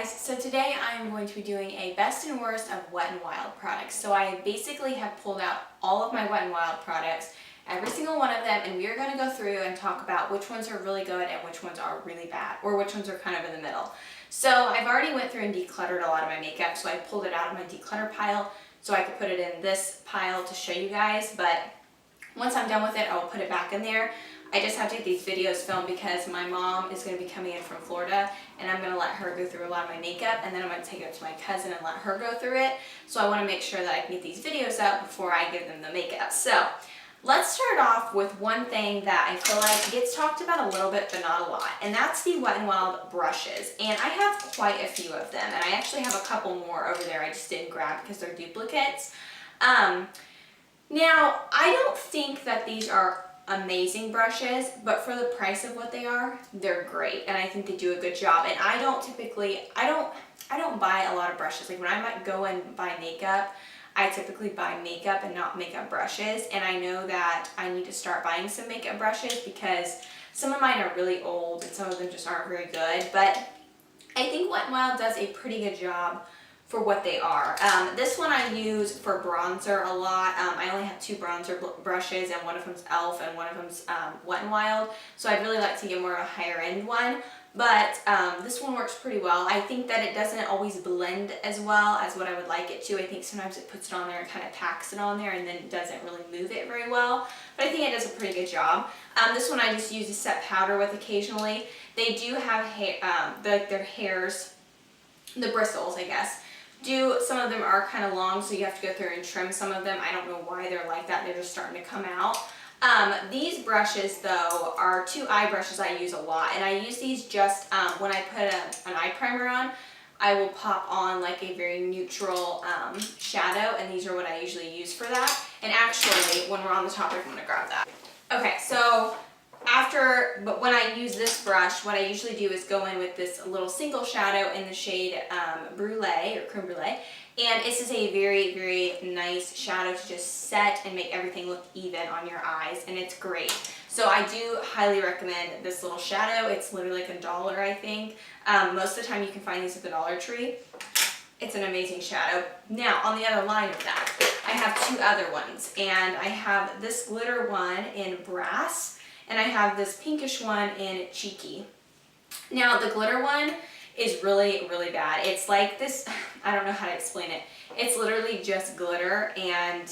guys, so today I am going to be doing a best and worst of Wet n Wild products. So I basically have pulled out all of my Wet n Wild products, every single one of them, and we are going to go through and talk about which ones are really good and which ones are really bad, or which ones are kind of in the middle. So I've already went through and decluttered a lot of my makeup, so I pulled it out of my declutter pile so I could put it in this pile to show you guys, but once I'm done with it, I will put it back in there. I just have to get these videos filmed because my mom is going to be coming in from Florida and I'm going to let her go through a lot of my makeup, and then I'm going to take it up to my cousin and let her go through it. So I want to make sure that I can get these videos up before I give them the makeup. So let's start off with one thing that I feel like gets talked about a little bit but not a lot, and that's the Wet n Wild brushes. And I have quite a few of them, and I actually have a couple more over there I just didn't grab because they're duplicates. Now, I don't think that these are amazing brushes, but for the price of what they are, they're great, and I think they do a good job. And I don't buy a lot of brushes. Like when I might go and buy makeup, I typically buy makeup and not makeup brushes, and I know that I need to start buying some makeup brushes because some of mine are really old and some of them just aren't very good. But I think Wet n Wild does a pretty good job for what they are. This one I use for bronzer a lot. I only have two bronzer brushes, and one of them's e.l.f. and one of them's Wet n Wild, so I'd really like to get more of a higher end one. But this one works pretty well. I think that it doesn't always blend as well as what I would like it to. I think sometimes it puts it on there and kind of packs it on there and then it doesn't really move it very well. But I think it does a pretty good job. This one I just use to set powder with occasionally. They do have hair, their hairs, the bristles I guess. Some of them are kind of long, so you have to go through and trim some of them. I don't know why they're like that. They're just starting to come out. These brushes, though, are two eye brushes I use a lot, and I use these just when I put an eye primer on. I will pop on like a very neutral shadow, and these are what I usually use for that. And actually, when we're on the topic, I'm going to grab that. Okay, so but when I use this brush, what I usually do is go in with this little single shadow in the shade Brulee or Creme Brulee. And this is a very, very nice shadow to just set and make everything look even on your eyes, and it's great. So I do highly recommend this little shadow. It's literally like $1, I think. Most of the time you can find these at the Dollar Tree. It's an amazing shadow. Now, on the other line of that, I have two other ones, and I have this glitter one in Brass, and I have this pinkish one in Cheeky. Now, the glitter one is really, really bad. It's like this, I don't know how to explain it. It's literally just glitter, and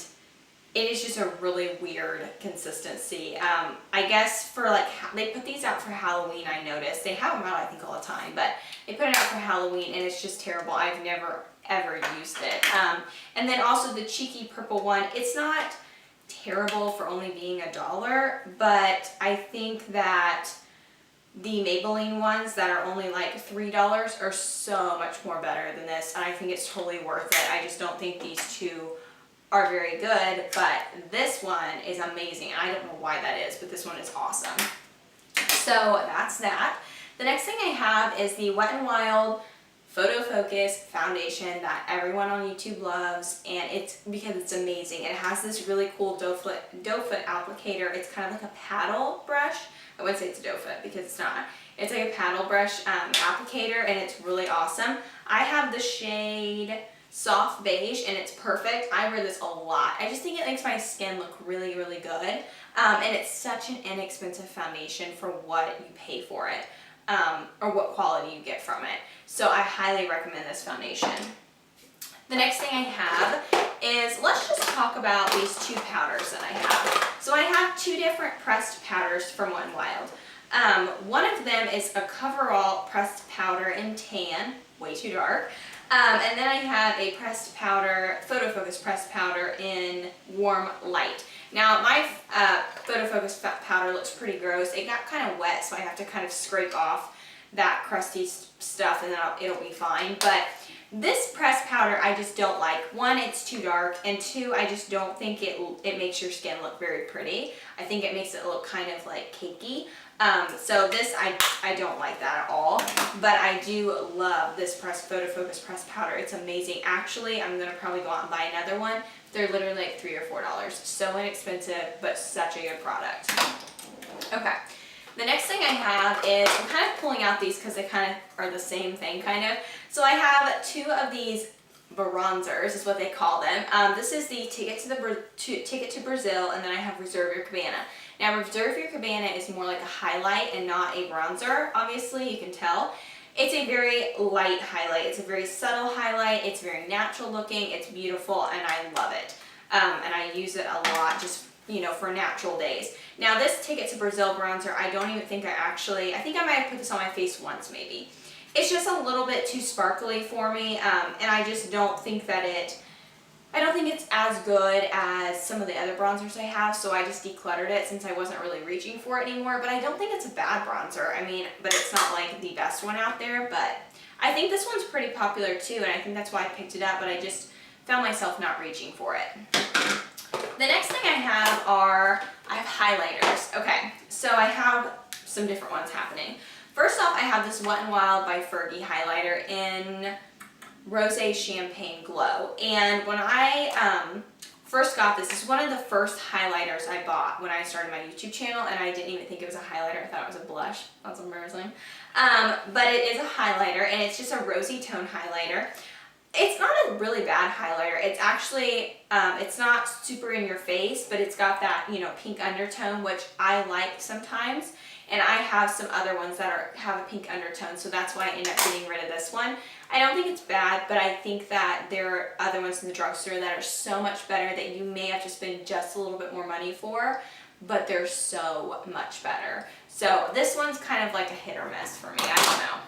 it is just a really weird consistency. I guess for like, they put these out for Halloween, I noticed. They have them out, I think, all the time, but they put it out for Halloween, and it's just terrible. I've never, ever used it. And then also the Cheeky purple one, it's not terrible for only being $1, but I think that the Maybelline ones that are only like $3 are so much more better than this, and I think it's totally worth it. I just don't think these two are very good, but this one is amazing. I don't know why that is, but this one is awesome. So that's that. The next thing I have is the Wet n Wild PhotoFocus Foundation that everyone on YouTube loves, and it's because it's amazing. It has this really cool doe foot applicator. It's kind of like a paddle brush. I wouldn't say it's a doe foot because it's not. It's like a paddle brush applicator, and it's really awesome. I have the shade Soft Beige, and it's perfect. I wear this a lot. I just think it makes my skin look really, really good, and it's such an inexpensive foundation for what you pay for it, or what quality you get from it. So I highly recommend this foundation. The next thing I have is, let's just talk about these two powders that I have. So I have two different pressed powders from Wet n Wild. One of them is a coverall pressed powder in tan, way too dark. And then I have a pressed powder, PhotoFocus pressed powder in warm light. Now my PhotoFocus powder looks pretty gross. It got kind of wet, so I have to kind of scrape off that crusty stuff, and then it'll be fine. But this pressed powder I just don't like. One, it's too dark, and two, I just don't think it makes your skin look very pretty. I think it makes it look kind of like cakey. So this, I don't like that at all, but I do love this PhotoFocus pressed powder. It's amazing. Actually, I'm going to probably go out and buy another one. They're literally like $3 or $4. So inexpensive, but such a good product. Okay. The next thing I have is, I'm kind of pulling out these because they kind of are the same thing, kind of. So I have two of these bronzers, is what they call them. This is the Ticket to Brazil, and then I have Reserve Your Cabana. Now, Reserve Your Cabana is more like a highlight and not a bronzer, obviously, you can tell. It's a very light highlight. It's a very subtle highlight. It's very natural looking. It's beautiful, and I love it. And I use it a lot just, you know, for natural days. Now, this Ticket to Brazil bronzer, I don't even think I think I might have put this on my face once, maybe. It's just a little bit too sparkly for me, and I just don't think that I don't think it's as good as some of the other bronzers I have, so I just decluttered it since I wasn't really reaching for it anymore. But I don't think it's a bad bronzer. I mean, but it's not like the best one out there, but I think this one's pretty popular too, and I think that's why I picked it up, but I just found myself not reaching for it. The next thing I have highlighters. Okay, so I have some different ones happening. First off, I have this Wet n Wild by Fergie highlighter in Rosé Champagne Glow. And when I first got this is one of the first highlighters I bought when I started my YouTube channel, and I didn't even think it was a highlighter. I thought it was a blush. That's embarrassing. But it is a highlighter, and it's just a rosy tone highlighter. It's not a really bad highlighter. It's actually, it's not super in your face, but it's got that, you know, pink undertone, which I like sometimes. And I have some other ones that have a pink undertone, so that's why I end up getting rid of this one. I don't think it's bad, but I think that there are other ones in the drugstore that are so much better that you may have to spend just a little bit more money for, but they're so much better. So this one's kind of like a hit or miss for me. I don't know.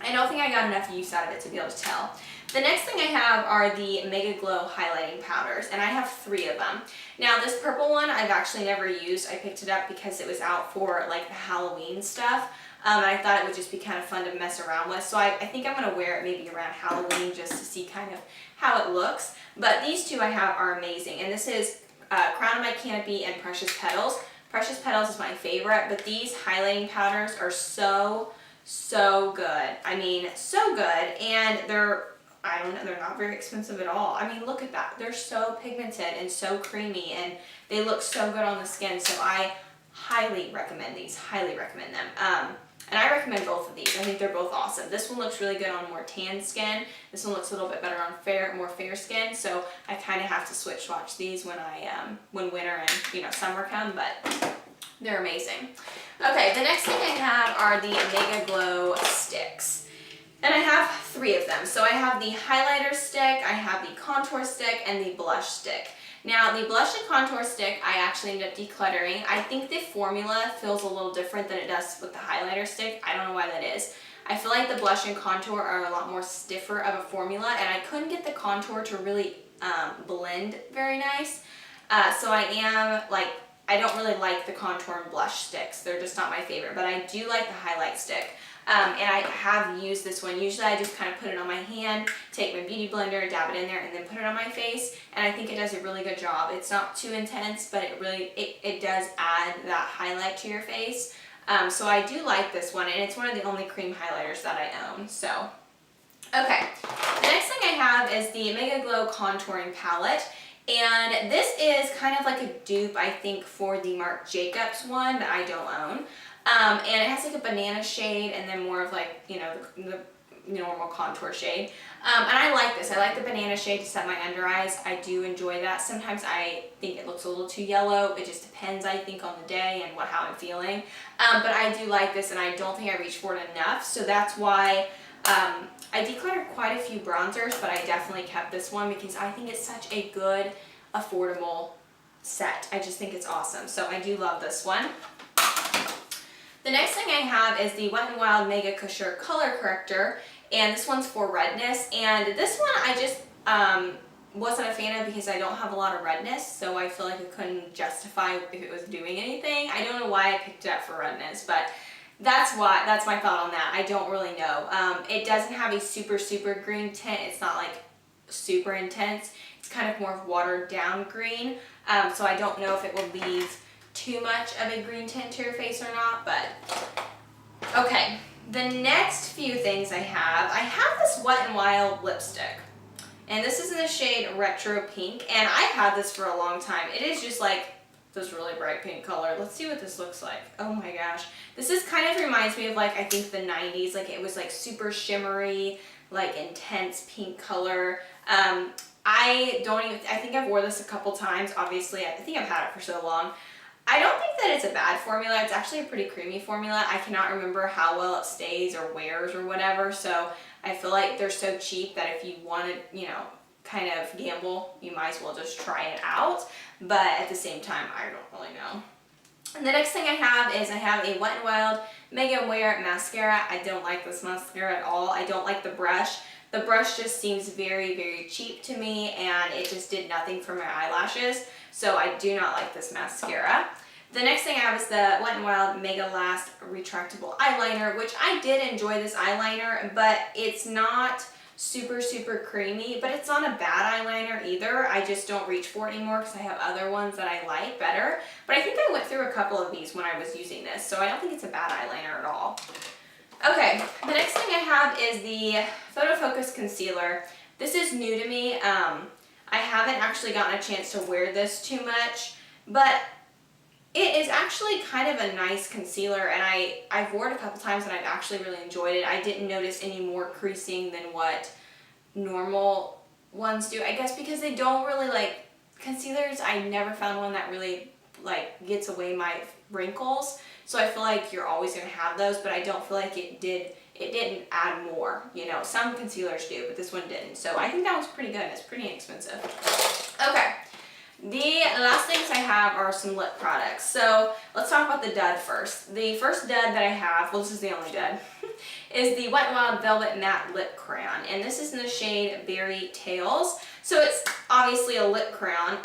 I don't think I got enough use out of it to be able to tell. The next thing I have are the Megaglo highlighting powders, and I have 3 of them. Now, this purple one I've actually never used. I picked it up because it was out for like the Halloween stuff. And I thought it would just be kind of fun to mess around with. So I think I'm going to wear it maybe around Halloween just to see kind of how it looks. But these 2 I have are amazing. And this is Crown of My Canopy and Precious Petals. Precious Petals is my favorite, but these highlighting powders are so good. I mean, so good. And they're not very expensive at all. I mean, look at that. They're so pigmented and so creamy, and they look so good on the skin. So I highly recommend these, highly recommend them. And I recommend both of these. I think they're both awesome. This one looks really good on more tan skin. This one looks a little bit better on more fair skin. So I kind of have to swatch these when when winter and, you know, summer come, but they're amazing. Okay, the next thing I have are the Megaglo sticks. And I have 3 of them. So I have the highlighter stick, I have the contour stick, and the blush stick. Now, the blush and contour stick, I actually ended up decluttering. I think the formula feels a little different than it does with the highlighter stick. I don't know why that is. I feel like the blush and contour are a lot more stiffer of a formula, and I couldn't get the contour to really blend very nice. So I don't really like the contour and blush sticks. They're just not my favorite, but I do like the highlight stick. And I have used this one. Usually I just kind of put it on my hand, take my beauty blender, dab it in there, and then put it on my face. And I think it does a really good job. It's not too intense, but it does add that highlight to your face. So I do like this one, and it's one of the only cream highlighters that I own. So, okay. The next thing I have is the Megaglo Contouring Palette. And this is kind of like a dupe, I think, for the Marc Jacobs one that I don't own. And it has like a banana shade and then more of like, you know, the normal contour shade. And I like this. I like the banana shade to set my under eyes. I do enjoy that. Sometimes I think it looks a little too yellow. It just depends, I think, on the day and how I'm feeling. But I do like this, and I don't think I reached for it enough. So that's why I decluttered quite a few bronzers, but I definitely kept this one because I think it's such a good, affordable set. I just think it's awesome. So I do love this one. The next thing I have is the Wet n Wild Mega Couture Color Corrector, and this one's for redness. And this one I just wasn't a fan of because I don't have a lot of redness, so I feel like I couldn't justify if it was doing anything. I don't know why I picked it up for redness, but that's my thought on that. I don't really know. It doesn't have a super green tint. It's not like super intense. It's kind of more of watered down green. So I don't know if it will leave too much of a green tint to your face or not, but okay. The next few things I have this Wet n Wild lipstick, and this is in the shade Retro Pink, and I've had this for a long time. It is just like this really bright pink color. Let's see what this looks like. Oh my gosh. This is kind of reminds me of like, I think the 90s, like it was like super shimmery, like intense pink color. I think I've wore this a couple times. Obviously, I think I've had it for so long. I don't think that it's a bad formula. It's actually a pretty creamy formula. I cannot remember how well it stays or wears or whatever. So I feel like they're so cheap that if you want to, you know, kind of gamble, you might as well just try it out. But at the same time, I don't really know. And the next thing I have is I have a Wet n Wild Mega Wear Mascara. I don't like this mascara at all. I don't like the brush. The brush just seems very, very cheap to me, and it just did nothing for my eyelashes. So I do not like this mascara. The next thing I have is the Wet n Wild Megalast Retractable Eyeliner, which I did enjoy this eyeliner, but it's not super, super creamy, but it's not a bad eyeliner either. I just don't reach for it anymore because I have other ones that I like better. But I think I went through a couple of these when I was using this, so I don't think it's a bad eyeliner at all. Okay, the next thing I have is the PhotoFocus Concealer. This is new to me. I haven't actually gotten a chance to wear this too much, but it is actually kind of a nice concealer, and I've worn it a couple times and I've actually really enjoyed it. I didn't notice any more creasing than what normal ones do. I guess because they don't really like concealers. I never found one that really like gets away my wrinkles. So I feel like you're always going to have those, but I don't feel like it didn't add more. You know, some concealers do, but this one didn't. So I think that was pretty good. It's pretty inexpensive. Okay. The last things I have are some lip products. So let's talk about the dud first. The first dud that I have, well, this is the only dud, is the Wet n Wild Velvet Matte Lip Crayon. And this is in the shade Berry Tails. So it's obviously a lip crayon,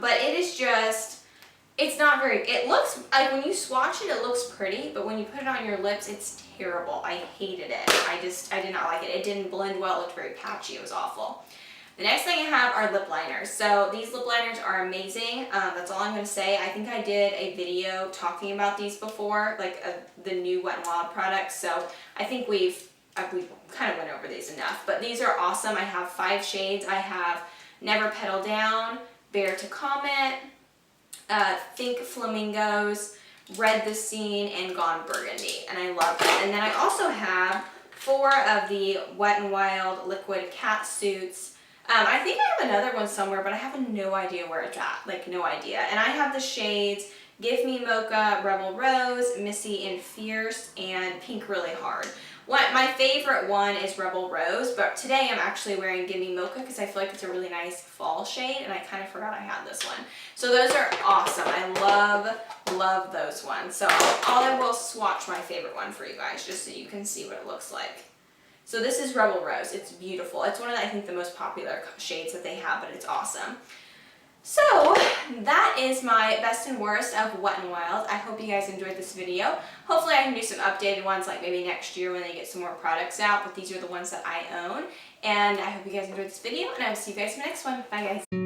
but it is just, it's not very, it looks, like when you swatch it, it looks pretty, but when you put it on your lips, it's terrible. I hated it. I did not like it. It didn't blend well. It looked very patchy. It was awful. The next thing I have are lip liners. So these lip liners are amazing. That's all I'm going to say. I think I did a video talking about these before, like the new Wet n Wild products. So I think we kind of went over these enough. But these are awesome. I have 5 shades. I have Never Petal Down, Bear to Comet, Think Flamingos, Red the Scene, and Gone Burgundy. And I love that. And then I also have 4 of the Wet n Wild Liquid Catsuits. I think I have another one somewhere, but I have no idea where it's at. Like, no idea. And I have the shades Give Me Mocha, Rebel Rose, Missy and Fierce, and Pink Really Hard. My favorite one is Rebel Rose, but today I'm actually wearing Give Me Mocha because I feel like it's a really nice fall shade, and I kind of forgot I had this one. So those are awesome. I love those ones. So I will swatch my favorite one for you guys just so you can see what it looks like. So this is Rebel Rose. It's beautiful. It's one of, I think, the most popular shades that they have, but it's awesome. So that is my best and worst of Wet n Wild. I hope you guys enjoyed this video. Hopefully I can do some updated ones like maybe next year when they get some more products out, but these are the ones that I own. And I hope you guys enjoyed this video, and I will see you guys in the next one. Bye guys.